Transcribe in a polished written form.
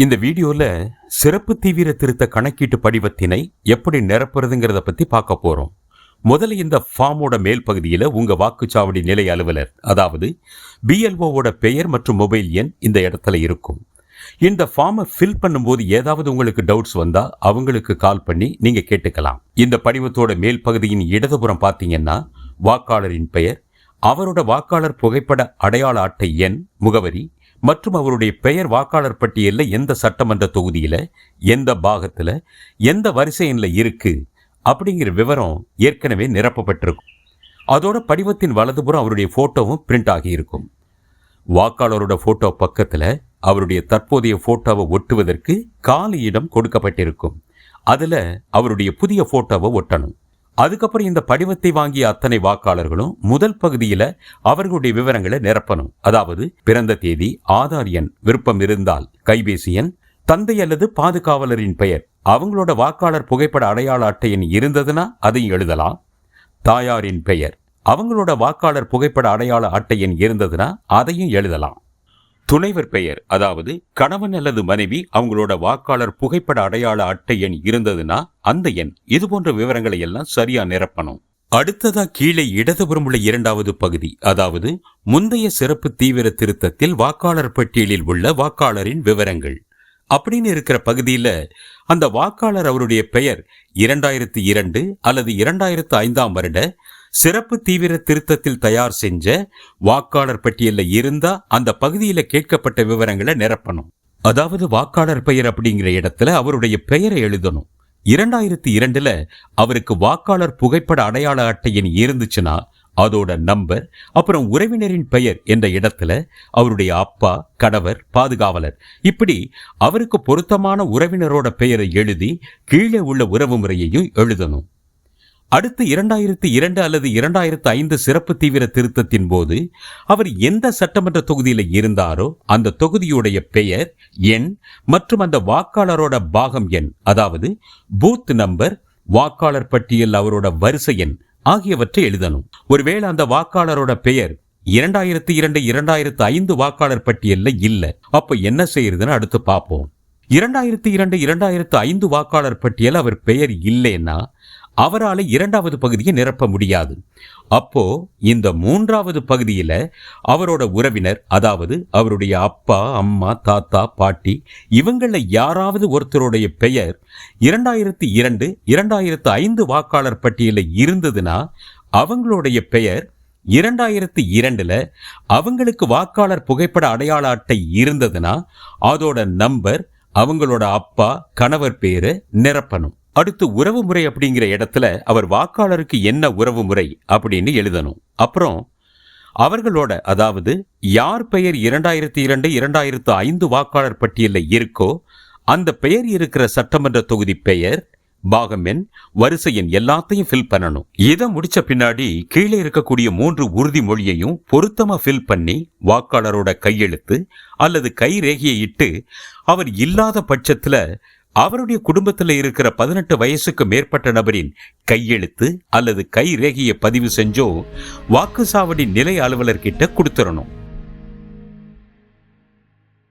இந்த வீடியோல சிறப்பு தீவிர திருத்த கணக்கீட்டு படிவத்தினை எப்படி நிரப்புறதுங்கிறத பத்தி பார்க்க போறோம். முதல்ல இந்த ஃபார்மோட மேல் பகுதியில் உங்க வாக்குச்சாவடி நிலை அலுவலர், அதாவது பிஎல்ஓவோட பெயர் மற்றும் மொபைல் எண் இந்த இடத்துல இருக்கும். இந்த ஃபார்மை ஃபில் பண்ணும்போது ஏதாவது உங்களுக்கு டவுட்ஸ் வந்தா அவங்களுக்கு கால் பண்ணி நீங்க கேட்டுக்கலாம். இந்த படிவத்தோட மேல் பகுதியின் இடதுபுறம் பார்த்தீங்கன்னா வாக்காளரின் பெயர், அவரோட வாக்காளர் புகைப்பட அடையாள அட்டை எண், முகவரி மற்றும் அவருடைய பெயர் வாக்காளர் பட்டியலில் எந்த சட்டமன்ற தொகுதியில், எந்த பாகத்தில், எந்த வரிசை எண்ணில் இருக்கு அப்படிங்கிற விவரம் ஏற்கனவே நிரப்பப்பட்டிருக்கும். அதோட படிவத்தின் வலதுபுறம் அவருடைய போட்டோவும் பிரிண்ட் ஆகியிருக்கும். வாக்காளரோட போட்டோ பக்கத்தில் அவருடைய தற்போதைய போட்டோவை ஒட்டுவதற்கு காலி இடம் கொடுக்கப்பட்டிருக்கும். அதில் அவருடைய புதிய போட்டோவை ஒட்டணும். அதுக்கப்புறம் இந்த படிவத்தை வாங்கிய அத்தனை வாக்காளர்களும் முதல் பகுதியில் அவர்களுடைய விவரங்களை நிரப்பணும். அதாவது பிறந்த தேதி, ஆதார் எண், விருப்பம் இருந்தால் கைபேசி எண், தந்தை அல்லது பாதுகாவலரின் பெயர், அவங்களோட வாக்காளர் புகைப்பட அடையாள அட்டை எண் இருந்ததுன்னா அதையும் எழுதலாம். தாயாரின் பெயர், அவங்களோட வாக்காளர் புகைப்பட அடையாள அட்டை எண் இருந்ததுன்னா அதையும் எழுதலாம். துணைவர் பெயர், அதாவது கணவன் அல்லது மனைவி அவங்களோட வாக்காளர் புகைப்பட அடையாள அட்டை எண் இருந்ததுன்னா அந்த எண், இது போன்ற விவரங்களை எல்லாம் சரியா நிரப்பணும். அடுத்ததா கீழே இடதுபுறம் உள்ள இரண்டாவது பகுதி, அதாவது முந்தைய சிறப்பு தீவிர திருத்தத்தில் வாக்காளர் பட்டியலில் உள்ள வாக்காளரின் விவரங்கள் அப்படின்னு இருக்கிற பகுதியில அந்த வாக்காளர் அவருடைய பெயர் 2002 அல்லது 2005 வருட சிறப்பு தீவிர திருத்தத்தில் தயார் செஞ்ச வாக்காளர் பட்டியலில் இருந்தா அந்த பகுதியில் கேட்கப்பட்ட விவரங்களை நிரப்பணும். அதாவது வாக்காளர் பெயர் அப்படிங்கிற இடத்துல அவருடைய பெயரை எழுதணும். 2002 அவருக்கு வாக்காளர் புகைப்பட அடையாள அட்டை எண் இருந்துச்சுன்னா அதோட நம்பர், அப்புறம் உறவினரின் பெயர் என்ற இடத்துல அவருடைய அப்பா, கணவர், பாதுகாவலர், இப்படி அவருக்கு பொருத்தமான உறவினரோட பெயரை எழுதி கீழே உள்ள உறவு முறையையும் எழுதணும். அடுத்து 2002 அல்லது 2005 சிறப்பு தீவிர திருத்தத்தின் போது அவர் எந்த சட்டமன்ற தொகுதியில் இருந்தாரோ அந்த தொகுதியுடைய பெயர், எண் மற்றும் அந்த வாக்காளரோட பாகம் எண், அதாவது பூத் நம்பர், வாக்காளர் பட்டியல் அவரோட வரிசை எண் ஆகியவற்றை எழுதணும். ஒருவேளை அந்த வாக்காளரோட பெயர் 2002 2005 வாக்காளர் பட்டியல்ல இல்ல, அப்ப என்ன செய்யறதுன்னு அடுத்து பார்ப்போம். 2002 2005 வாக்காளர் பட்டியல் அவர் பெயர் இல்லைன்னா அவரால் இரண்டாவது பகுதியை நிரப்ப முடியாது. அப்போ இந்த மூன்றாவது பகுதியில அவரோட உறவினர், அதாவது அவருடைய அப்பா, அம்மா, தாத்தா, பாட்டி, இவங்கள யாராவது ஒருத்தருடைய பெயர் 2002 2005 வாக்காளர் பட்டியலில் இருந்ததுன்னா அவங்களுடைய பெயர் 2002 அவங்களுக்கு வாக்காளர் புகைப்பட அடையாள அட்டை இருந்ததுன்னா அதோட நம்பர், அவங்களோட அப்பா, கணவர் பேரை நிரப்பணும். அடுத்து உறவு முறை அப்படிங்கிற இடத்துல அவர் வாக்காளருக்கு என்ன உறவு முறை அப்படின்னு எழுதணும். அப்புறம் அவர்களோட, அதாவது யார் பெயர் 2002 2005 வாக்காளர் பட்டியலில் இருக்கோ அந்த பெயர் இருக்கிற சட்டமன்ற தொகுதி பெயர், பாகம் எண், வரிசை எண் எல்லாத்தையும் ஃபில் பண்ணணும். இதை முடிச்ச பின்னாடி கீழே இருக்கக்கூடிய 3 உறுதிமொழியையும் பொருத்தமா ஃபில் பண்ணி வாக்காளரோட கையெழுத்து அல்லது கை ரேகையை இட்டு, அவர் இல்லாத பட்சத்துல அவருடைய குடும்பத்தில் இருக்கிற 18 வயசுக்கு மேற்பட்ட நபரின் கையெழுத்து அல்லது கை ரேகையை பதிவு செஞ்சோ வாக்குச்சாவடி நிலை அலுவலர்கிட்ட கொடுத்துடணும்.